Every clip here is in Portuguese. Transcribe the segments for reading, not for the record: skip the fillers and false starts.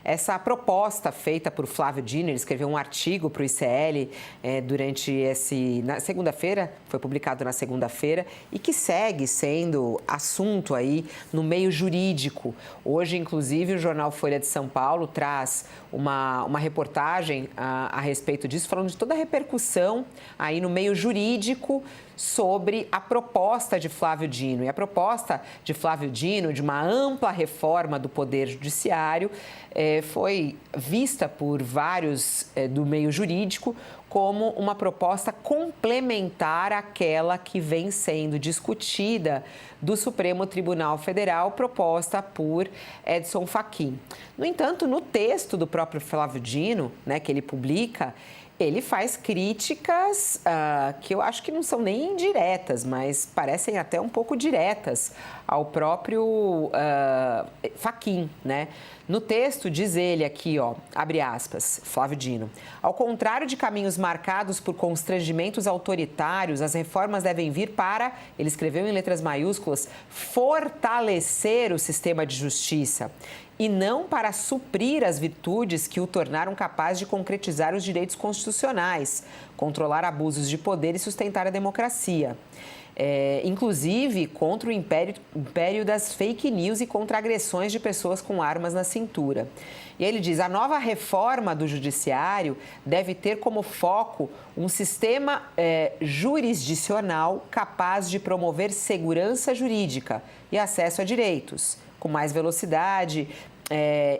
essa proposta feita por Flávio Dino. Ele escreveu um artigo para o ICL na segunda-feira, foi publicado na segunda-feira, e que segue sendo assunto aí no meio jurídico. Hoje, inclusive, o jornal Folha de São Paulo traz uma reportagem a respeito disso, falando de toda a repercussão aí no meio jurídico sobre a proposta de Flávio Dino. E a proposta de Flávio Dino, de uma ampla reforma do Poder Judiciário, foi vista por vários do meio jurídico como uma proposta complementar àquela que vem sendo discutida do Supremo Tribunal Federal, proposta por Edson Fachin. No entanto, no texto do próprio Flávio Dino, que ele publica, ele faz críticas que eu acho que não são nem indiretas, mas parecem até um pouco diretas ao próprio Fachin, No texto diz ele aqui, abre aspas, Flávio Dino: ao contrário de caminhos marcados por constrangimentos autoritários, as reformas devem vir para, ele escreveu em letras maiúsculas, fortalecer o sistema de justiça e não para suprir as virtudes que o tornaram capaz de concretizar os direitos constitucionais, controlar abusos de poder e sustentar a democracia. Inclusive contra o império das fake news e contra agressões de pessoas com armas na cintura. E ele diz: a nova reforma do judiciário deve ter como foco um sistema jurisdicional capaz de promover segurança jurídica e acesso a direitos, com mais velocidade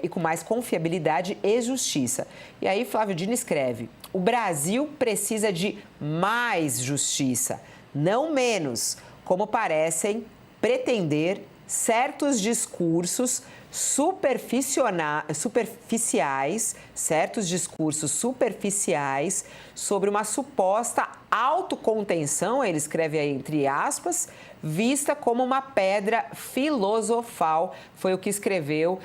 e com mais confiabilidade e justiça. E aí Flávio Dino escreve: o Brasil precisa de mais justiça, não menos, como parecem pretender certos discursos superficiais sobre uma suposta autocontenção, ele escreve aí entre aspas, vista como uma pedra filosofal, foi o que escreveu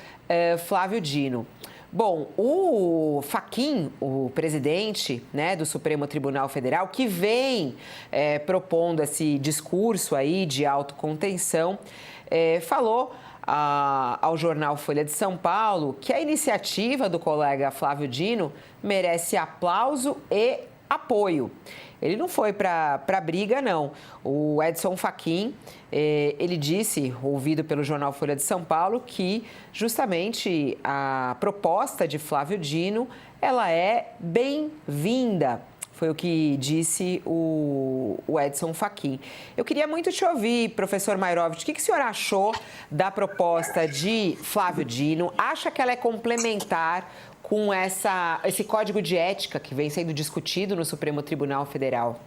Flávio Dino. Bom, o Fachin, o presidente do Supremo Tribunal Federal, que vem propondo esse discurso aí de autocontenção, falou ao jornal Folha de São Paulo que a iniciativa do colega Flávio Dino merece aplauso e apoio. Ele não foi para a briga, não. O Edson Fachin, ele disse, ouvido pelo jornal Folha de São Paulo, que justamente a proposta de Flávio Dino, ela é bem-vinda. Foi o que disse o Edson Fachin. Eu queria muito te ouvir, professor Mairovich, o que o senhor achou da proposta de Flávio Dino? Acha que ela é complementar com esse código de ética que vem sendo discutido no Supremo Tribunal Federal?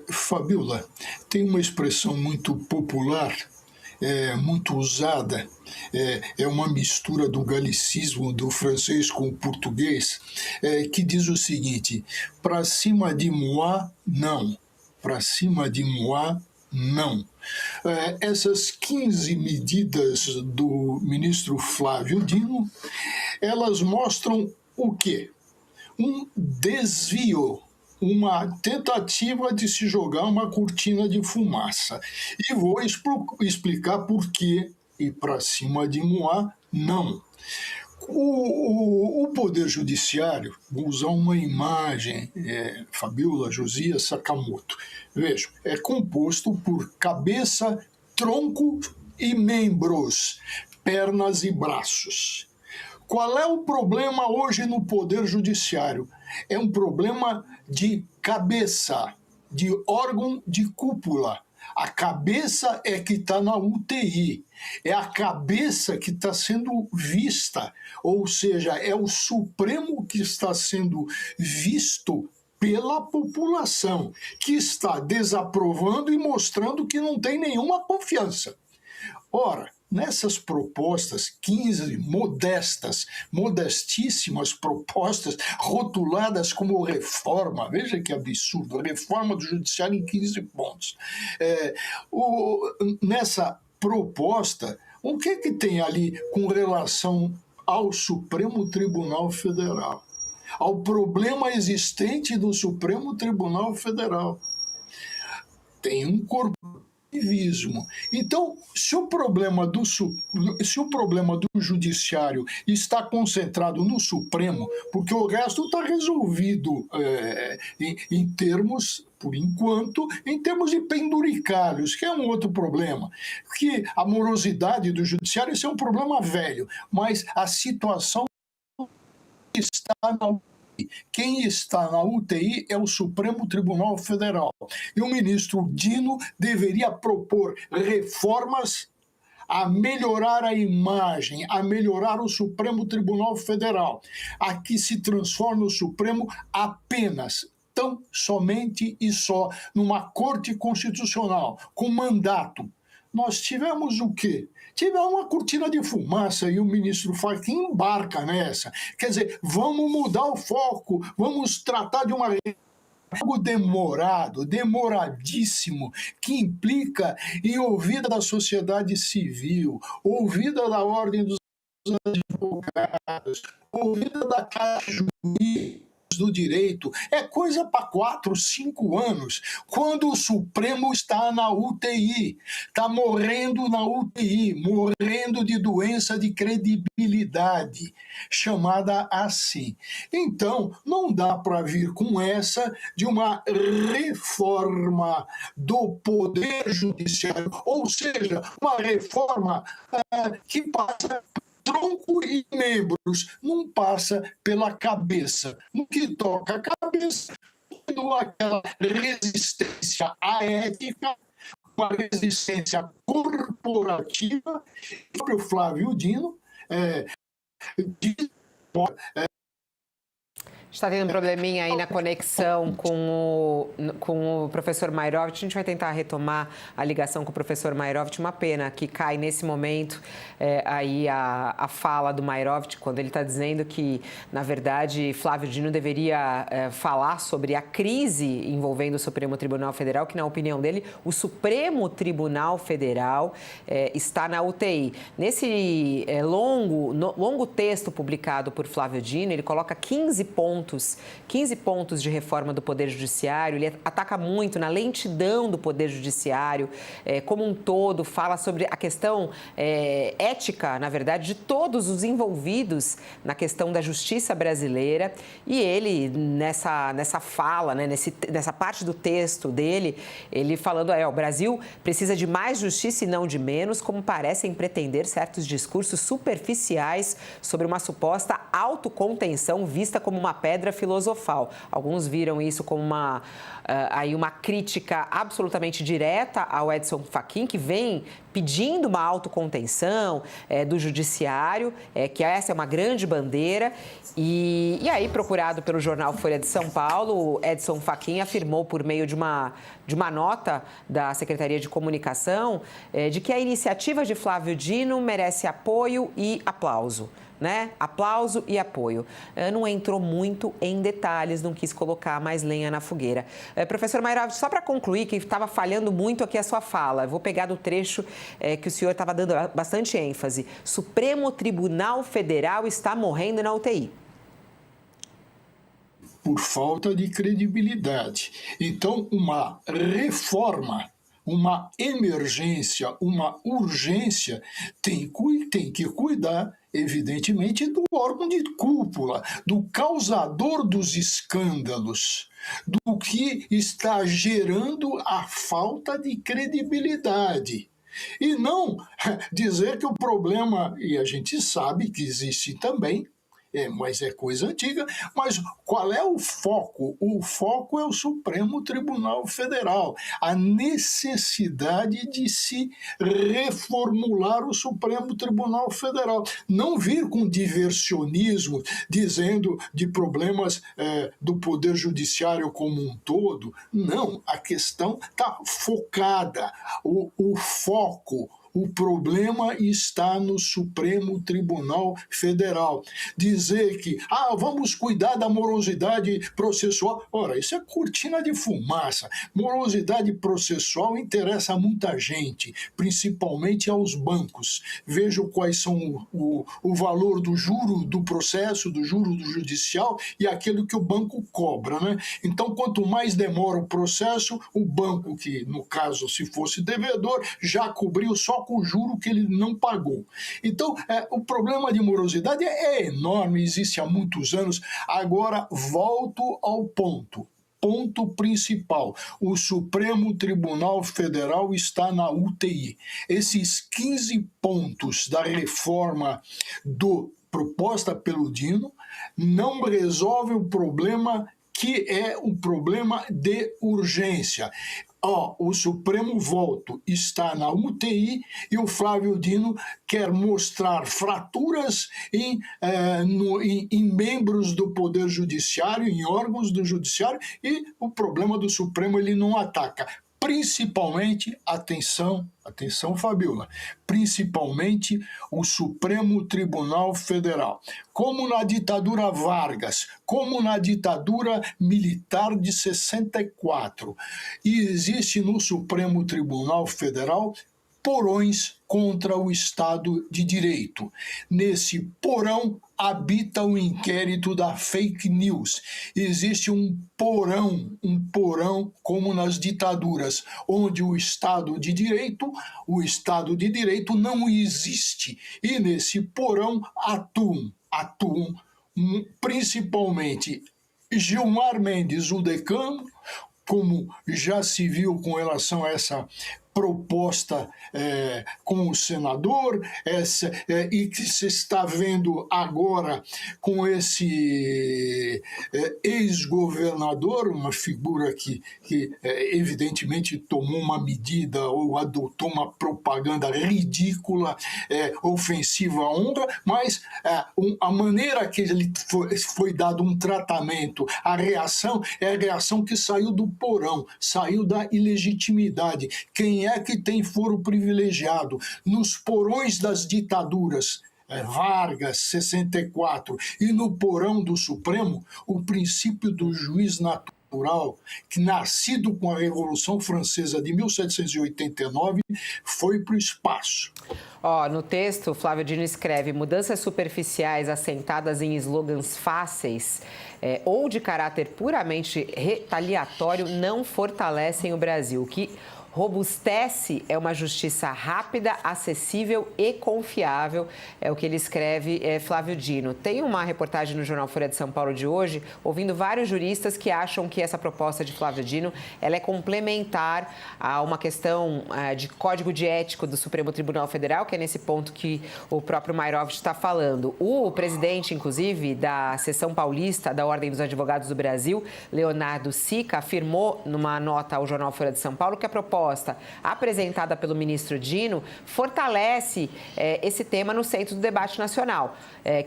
Fabiola, tem uma expressão muito popular, muito usada, é uma mistura do galicismo, do francês com o português, que diz o seguinte: para cima de moi, não. Para cima de moi, não. Essas 15 medidas do ministro Flávio Dino, elas mostram o quê? Um desvio, uma tentativa de se jogar uma cortina de fumaça. E vou explicar por quê, e para cima de moi, não. O Poder Judiciário, vou usar uma imagem, Fabiola Josias Sakamoto, vejam, é composto por cabeça, tronco e membros, pernas e braços. Qual é o problema hoje no Poder Judiciário? É um problema de cabeça, de órgão de cúpula. A cabeça é que está na UTI, é a cabeça que está sendo vista, ou seja, é o Supremo que está sendo visto pela população, que está desaprovando e mostrando que não tem nenhuma confiança. Ora, nessas propostas, 15 modestíssimas propostas, rotuladas como reforma, veja que absurdo, a reforma do judiciário em 15 pontos. Nessa proposta, o que tem ali com relação ao Supremo Tribunal Federal? Ao problema existente do Supremo Tribunal Federal? Tem um corpo relativismo. Então, se o problema do judiciário está concentrado no Supremo, porque o resto está resolvido em termos, por enquanto, em termos de penduricalhos, que é um outro problema. Que a morosidade do judiciário, esse é um problema velho, mas a situação está na UTI. Quem está na UTI é o Supremo Tribunal Federal. E o ministro Dino deveria propor reformas a melhorar a imagem, a melhorar o Supremo Tribunal Federal, a que se transforme o Supremo apenas, tão somente e só, numa Corte Constitucional, com mandato. Nós tivemos o quê? Tivemos uma cortina de fumaça e o ministro Fachin embarca nessa. Quer dizer, vamos mudar o foco, vamos tratar de algo demorado, demoradíssimo, que implica em ouvida da sociedade civil, ouvida da ordem dos advogados, ouvida da Caixa Jurídica do Direito, é coisa para 4, 5 anos, quando o Supremo está na UTI, está morrendo na UTI, morrendo de doença de credibilidade, chamada assim. Então, não dá para vir com essa de uma reforma do Poder Judiciário, ou seja, uma reforma que passa tronco e membros, não passa pela cabeça. No que toca a cabeça, aquela resistência à ética, uma resistência corporativa. O próprio Flávio Dino está tendo um probleminha aí na conexão com o professor Mairovich. A gente vai tentar retomar a ligação com o professor Mairovich. Uma pena que cai nesse momento aí a fala do Mairovich, quando ele está dizendo que, na verdade, Flávio Dino deveria falar sobre a crise envolvendo o Supremo Tribunal Federal, que, na opinião dele, o Supremo Tribunal Federal está na UTI. Nesse longo texto publicado por Flávio Dino, ele coloca 15 pontos de reforma do Poder Judiciário. Ele ataca muito na lentidão do Poder Judiciário como um todo, fala sobre a questão ética, na verdade, de todos os envolvidos na questão da justiça brasileira. E ele, nessa fala, nessa parte do texto dele, ele falando, o Brasil precisa de mais justiça e não de menos, como parecem pretender certos discursos superficiais sobre uma suposta autocontenção vista como uma pedra filosofal. Alguns viram isso como uma crítica absolutamente direta ao Edson Fachin, que vem pedindo uma autocontenção do judiciário, que essa é uma grande bandeira. E aí, procurado pelo jornal Folha de São Paulo, Edson Fachin afirmou por meio de uma nota da Secretaria de Comunicação de que a iniciativa de Flávio Dino merece apoio e aplauso. Aplauso e apoio. Não entrou muito em detalhes, não quis colocar mais lenha na fogueira. Professor Mairovich, só para concluir, que estava falhando muito aqui a sua fala, eu vou pegar do trecho que o senhor estava dando bastante ênfase. Supremo Tribunal Federal está morrendo na UTI. Por falta de credibilidade. Então, uma reforma, uma emergência, uma urgência tem que cuidar, evidentemente, do órgão de cúpula, do causador dos escândalos, do que está gerando a falta de credibilidade. E não dizer que o problema, e a gente sabe que existe também, mas é coisa antiga, mas qual é o foco? O foco é o Supremo Tribunal Federal, a necessidade de se reformular o Supremo Tribunal Federal. Não vir com diversionismo, dizendo de problemas do Poder Judiciário como um todo. Não, a questão está focada, o foco, o problema está no Supremo Tribunal Federal. Dizer que, vamos cuidar da morosidade processual. Ora, isso é cortina de fumaça. Morosidade processual interessa a muita gente, principalmente aos bancos. Vejam quais são o valor do juro do processo, do juro do judicial e aquilo que o banco cobra, né? Então, quanto mais demora o processo, o banco, que no caso, se fosse devedor, já cobriu só com o juro que ele não pagou. Então, o problema de morosidade é enorme, existe há muitos anos. Agora, volto ao ponto principal. O Supremo Tribunal Federal está na UTI. Esses 15 pontos da reforma proposta pelo Dino não resolvem o problema que é um problema de urgência. O Supremo, está na UTI e o Flávio Dino quer mostrar fraturas em membros do Poder Judiciário, em órgãos do Judiciário, e o problema do Supremo ele não ataca. Principalmente, atenção Fabiola, principalmente o Supremo Tribunal Federal. Como na ditadura Vargas, como na ditadura militar de 64, e existe no Supremo Tribunal Federal porões contra o Estado de Direito. Nesse porão habita o inquérito da fake news. Existe um porão como nas ditaduras, onde o Estado de Direito não existe. E nesse porão atuam principalmente Gilmar Mendes, o decano, como já se viu com relação a essa proposta com o senador, e que se está vendo agora com esse ex-governador, uma figura que evidentemente tomou uma medida ou adotou uma propaganda ridícula, ofensiva à honra, mas a maneira que ele foi dado um tratamento, a reação é a reação que saiu do porão, saiu da ilegitimidade. Quem é que tem foro privilegiado? Nos porões das ditaduras, Vargas, 64, e no porão do Supremo, o princípio do juiz natural, que nascido com a Revolução Francesa de 1789, foi para o espaço. No texto, Flávio Dino escreve: mudanças superficiais assentadas em slogans fáceis ou de caráter puramente retaliatório não fortalecem o Brasil. O que robustece é uma justiça rápida, acessível e confiável, é o que ele escreve, Flávio Dino. Tem uma reportagem no jornal Folha de São Paulo de hoje, ouvindo vários juristas que acham que essa proposta de Flávio Dino ela é complementar a uma questão de código de ético do Supremo Tribunal Federal, que é nesse ponto que o próprio Mayrovich está falando. O presidente, inclusive, da seção paulista da Ordem dos Advogados do Brasil, Leonardo Sica, afirmou numa nota ao jornal Folha de São Paulo que a proposta apresentada pelo ministro Dino fortalece esse tema no centro do debate nacional,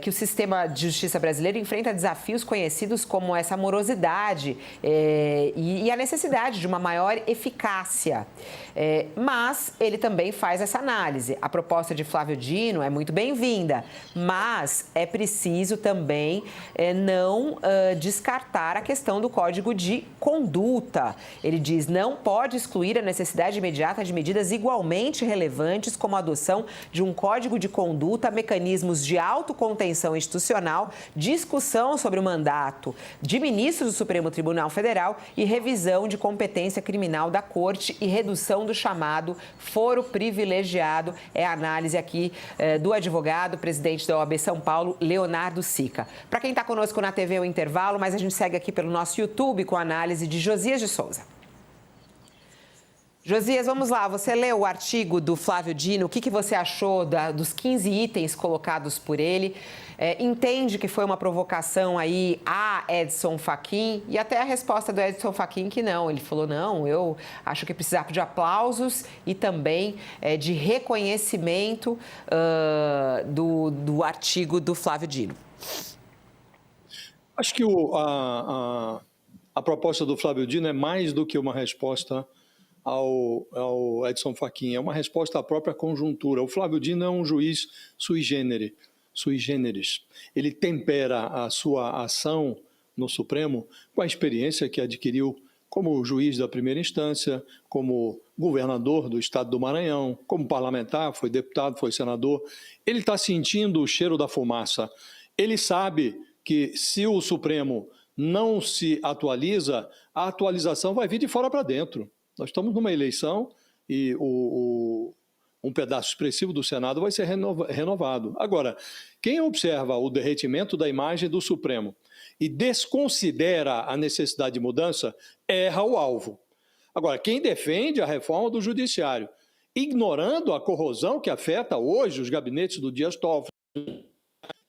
que o sistema de justiça brasileiro enfrenta desafios conhecidos como essa morosidade e a necessidade de uma maior eficácia. Mas ele também faz essa análise. A proposta de Flávio Dino é muito bem-vinda, mas é preciso também não descartar a questão do Código de Conduta. Ele diz: não pode excluir a necessidade imediata de medidas igualmente relevantes, como a adoção de um código de conduta, mecanismos de autocontenção institucional, discussão sobre o mandato de ministros do Supremo Tribunal Federal e revisão de competência criminal da Corte e redução do chamado foro privilegiado. É a análise aqui do advogado, presidente da OAB São Paulo, Leonardo Sica. Para quem está conosco na TV, é o intervalo, mas a gente segue aqui pelo nosso YouTube com a análise de Josias de Souza. Josias, vamos lá. Você leu o artigo do Flávio Dino. O que você achou dos 15 itens colocados por ele? Entende que foi uma provocação aí a Edson Fachin? E até a resposta do Edson Fachin que não. Ele falou: não, eu acho que precisava de aplausos e também de reconhecimento do artigo do Flávio Dino. Acho que a proposta do Flávio Dino é mais do que uma resposta ao Edson Fachin, é uma resposta à própria conjuntura. O Flávio Dino é um juiz sui generis. Ele tempera a sua ação no Supremo com a experiência que adquiriu como juiz da primeira instância, como governador do estado do Maranhão, como parlamentar, foi deputado, foi senador. Ele está sentindo o cheiro da fumaça. Ele sabe que se o Supremo não se atualiza, a atualização vai vir de fora para dentro. Nós estamos numa eleição e um pedaço expressivo do Senado vai ser renovado. Agora, quem observa o derretimento da imagem do Supremo e desconsidera a necessidade de mudança, erra o alvo. Agora, quem defende a reforma do Judiciário, ignorando a corrosão que afeta hoje os gabinetes do Dias Toffoli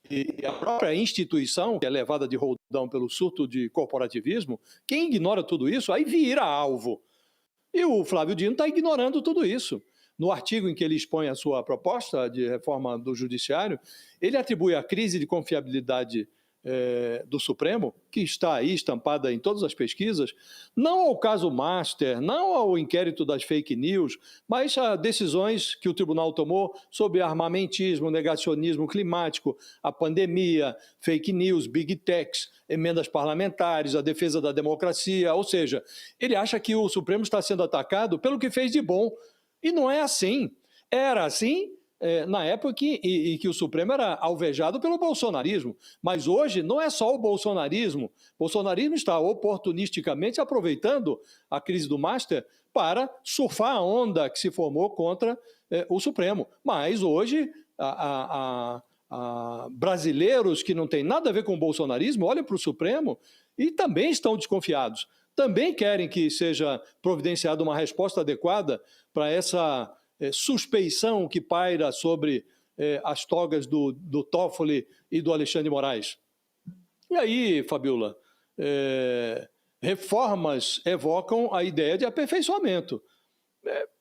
e a própria instituição, que é levada de roldão pelo surto de corporativismo, quem ignora tudo isso, aí vira alvo. E o Flávio Dino está ignorando tudo isso. No artigo em que ele expõe a sua proposta de reforma do Judiciário, ele atribui a crise de confiabilidade do Supremo, que está aí estampada em todas as pesquisas, não ao caso Master, não ao inquérito das fake news, mas a decisões que o tribunal tomou sobre armamentismo, negacionismo climático, a pandemia, fake news, big techs, emendas parlamentares, a defesa da democracia, ou seja, ele acha que o Supremo está sendo atacado pelo que fez de bom, e não é assim. Era assim na época em que o Supremo era alvejado pelo bolsonarismo. Mas hoje não é só o bolsonarismo. O bolsonarismo está oportunisticamente aproveitando a crise do Master para surfar a onda que se formou contra o Supremo. Mas hoje, brasileiros que não têm nada a ver com o bolsonarismo olham para o Supremo e também estão desconfiados. Também querem que seja providenciada uma resposta adequada para essa suspeição que paira sobre as togas do Toffoli e do Alexandre de Moraes. E aí, Fabiola, reformas evocam a ideia de aperfeiçoamento.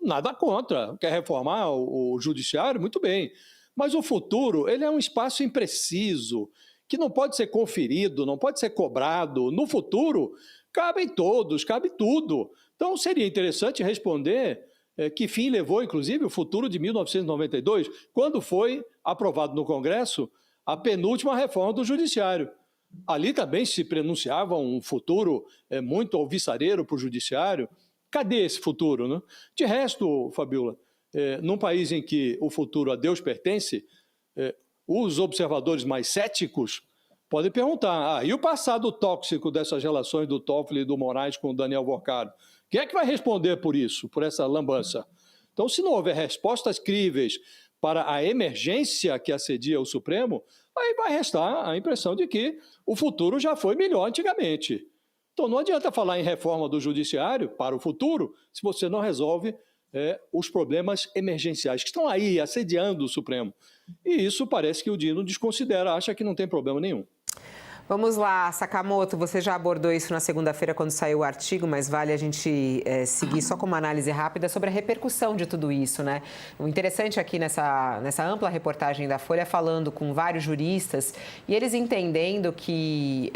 Nada contra, quer reformar o judiciário? Muito bem. Mas o futuro, ele é um espaço impreciso, que não pode ser conferido, não pode ser cobrado. No futuro, cabem todos, cabe tudo. Então, seria interessante responder que fim levou, inclusive, o futuro de 1992, quando foi aprovado no Congresso a penúltima reforma do Judiciário. Ali também se pronunciava um futuro muito alvissareiro para o Judiciário. Cadê esse futuro, né? De resto, Fabiola, num país em que o futuro a Deus pertence, os observadores mais céticos podem perguntar, e o passado tóxico dessas relações do Toffoli e do Moraes com o Daniel Vorcaro? Quem é que vai responder por isso, por essa lambança? Então, se não houver respostas críveis para a emergência que assedia o Supremo, aí vai restar a impressão de que o futuro já foi melhor antigamente. Então, não adianta falar em reforma do Judiciário para o futuro se você não resolve os problemas emergenciais que estão aí assediando o Supremo. E isso parece que o Dino desconsidera, acha que não tem problema nenhum. Vamos lá, Sakamoto, você já abordou isso na segunda-feira quando saiu o artigo, mas vale a gente seguir só com uma análise rápida sobre a repercussão de tudo isso, né? O interessante aqui nessa ampla reportagem da Folha, falando com vários juristas, e eles entendendo que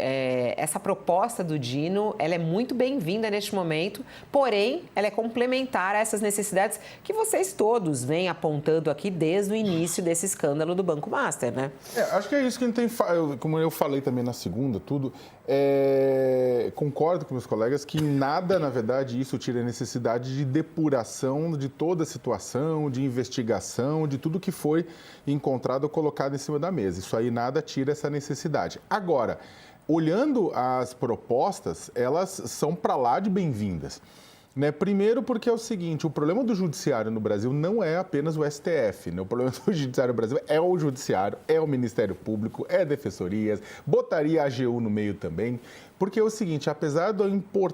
essa proposta do Dino, ela é muito bem-vinda neste momento, porém, ela é complementar a essas necessidades que vocês todos vêm apontando aqui desde o início desse escândalo do Banco Master, né? Acho que é isso que a gente tem, como eu falei também na segunda, concordo com meus colegas que nada, na verdade, isso tira a necessidade de depuração de toda a situação, de investigação, de tudo que foi encontrado ou colocado em cima da mesa. Isso aí nada tira essa necessidade. Agora, olhando as propostas, elas são para lá de bem-vindas. Primeiro porque é o seguinte, o problema do judiciário no Brasil não é apenas o STF, O problema do judiciário no Brasil é o judiciário, é o Ministério Público, é defensorias, botaria a AGU no meio também, porque é o seguinte, apesar do importante,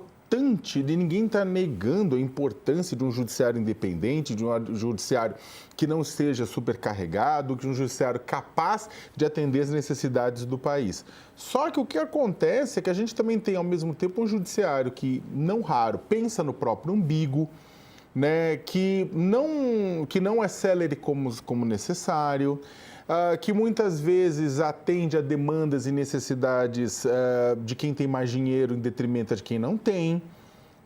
de ninguém estar negando a importância de um judiciário independente, de um judiciário que não seja supercarregado, de um judiciário capaz de atender as necessidades do país. Só que o que acontece é que a gente também tem, ao mesmo tempo, um judiciário que, não raro, pensa no próprio umbigo, que não é célere como necessário, que muitas vezes atende a demandas e necessidades de quem tem mais dinheiro em detrimento de quem não tem.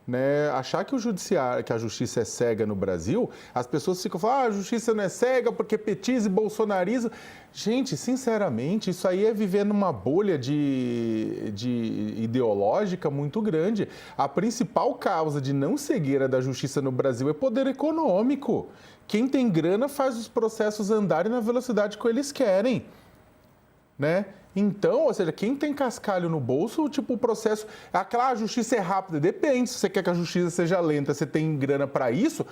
né? Achar que o judiciário, que a justiça é cega no Brasil, as pessoas ficam falando, a justiça não é cega porque petismo e bolsonarismo. Gente, sinceramente, isso aí é viver numa bolha de ideológica muito grande. A principal causa de não cegueira da justiça no Brasil é poder econômico. Quem tem grana faz os processos andarem na velocidade que eles querem, né? Então, ou seja, quem tem cascalho no bolso, tipo, o processo... a justiça é rápida. Depende. Se você quer que a justiça seja lenta, você tem grana para isso,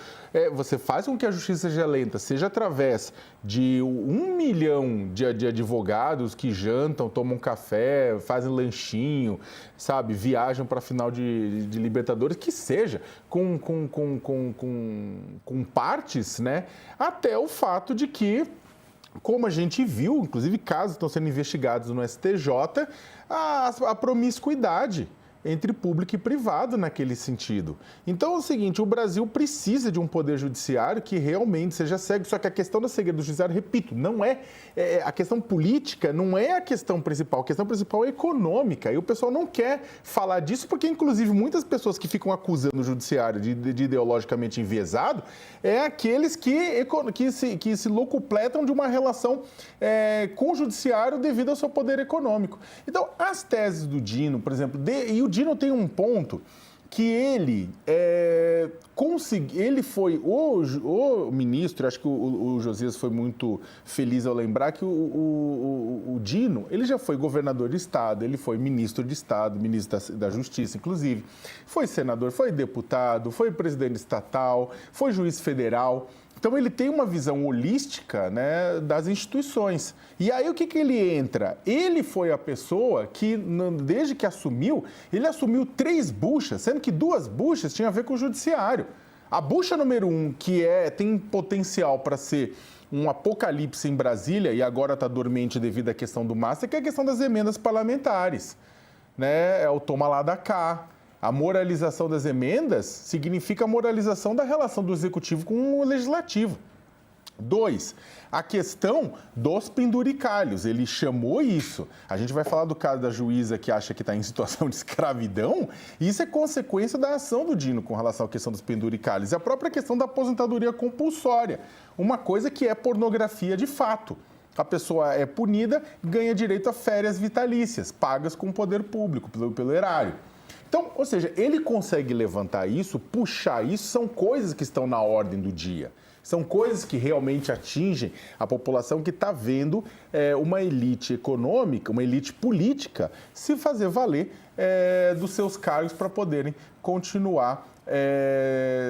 você faz com que a justiça seja lenta, seja através de 1 milhão de advogados que jantam, tomam café, fazem lanchinho, sabe? Viajam para a final de Libertadores, que seja, com partes, né? Até o fato de que, como a gente viu, inclusive casos estão sendo investigados no STJ, a promiscuidade entre público e privado naquele sentido. Então é o seguinte, o Brasil precisa de um poder judiciário que realmente seja cego, só que a questão da cegueira do judiciário, repito, não a questão política não é a questão principal é econômica, e o pessoal não quer falar disso porque, inclusive, muitas pessoas que ficam acusando o judiciário de ideologicamente enviesado aqueles que se locupletam de uma relação com o judiciário devido ao seu poder econômico. Então, as teses do Dino, por exemplo, e o Dino tem um ponto que ele foi o ministro, acho que o Josias foi muito feliz ao lembrar que o Dino, ele já foi governador de estado, ele foi ministro de estado, ministro da Justiça, inclusive, foi senador, foi deputado, foi presidente estatal, foi juiz federal. Então, ele tem uma visão holística, né, das instituições. E aí, o que ele entra? Ele foi a pessoa que, desde que assumiu, ele assumiu 3 buchas, sendo que 2 buchas tinham a ver com o judiciário. A bucha número 1, que tem potencial para ser um apocalipse em Brasília, e agora está dormente devido à questão do Master, que é a questão das emendas parlamentares, né? É o toma lá da cá. A moralização das emendas significa a moralização da relação do Executivo com o Legislativo. 2, a questão dos penduricalhos, ele chamou isso. A gente vai falar do caso da juíza que acha que está em situação de escravidão, e isso é consequência da ação do Dino com relação à questão dos penduricalhos. E a própria questão da aposentadoria compulsória, uma coisa que é pornografia de fato. A pessoa é punida, ganha direito a férias vitalícias, pagas com o poder público, pelo erário. Então, ou seja, ele consegue levantar isso, puxar isso, são coisas que estão na ordem do dia. São coisas que realmente atingem a população que está vendo uma elite econômica, uma elite política, se fazer valer dos seus cargos para poderem continuar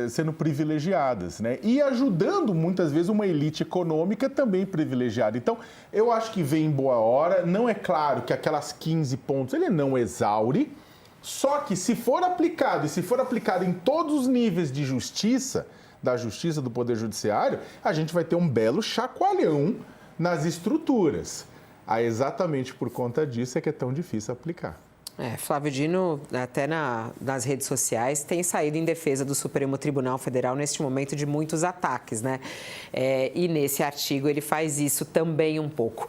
sendo privilegiadas, né? E ajudando, muitas vezes, uma elite econômica também privilegiada. Então, eu acho que vem em boa hora. Não é claro que aquelas 15 pontos ele não exaure, só que se for aplicado, e se for aplicado em todos os níveis de justiça, da justiça, do Poder Judiciário, a gente vai ter um belo chacoalhão nas estruturas. Exatamente por conta disso é que é tão difícil aplicar. Flávio Dino, até nas redes sociais, tem saído em defesa do Supremo Tribunal Federal neste momento de muitos ataques, né? E nesse artigo ele faz isso também um pouco.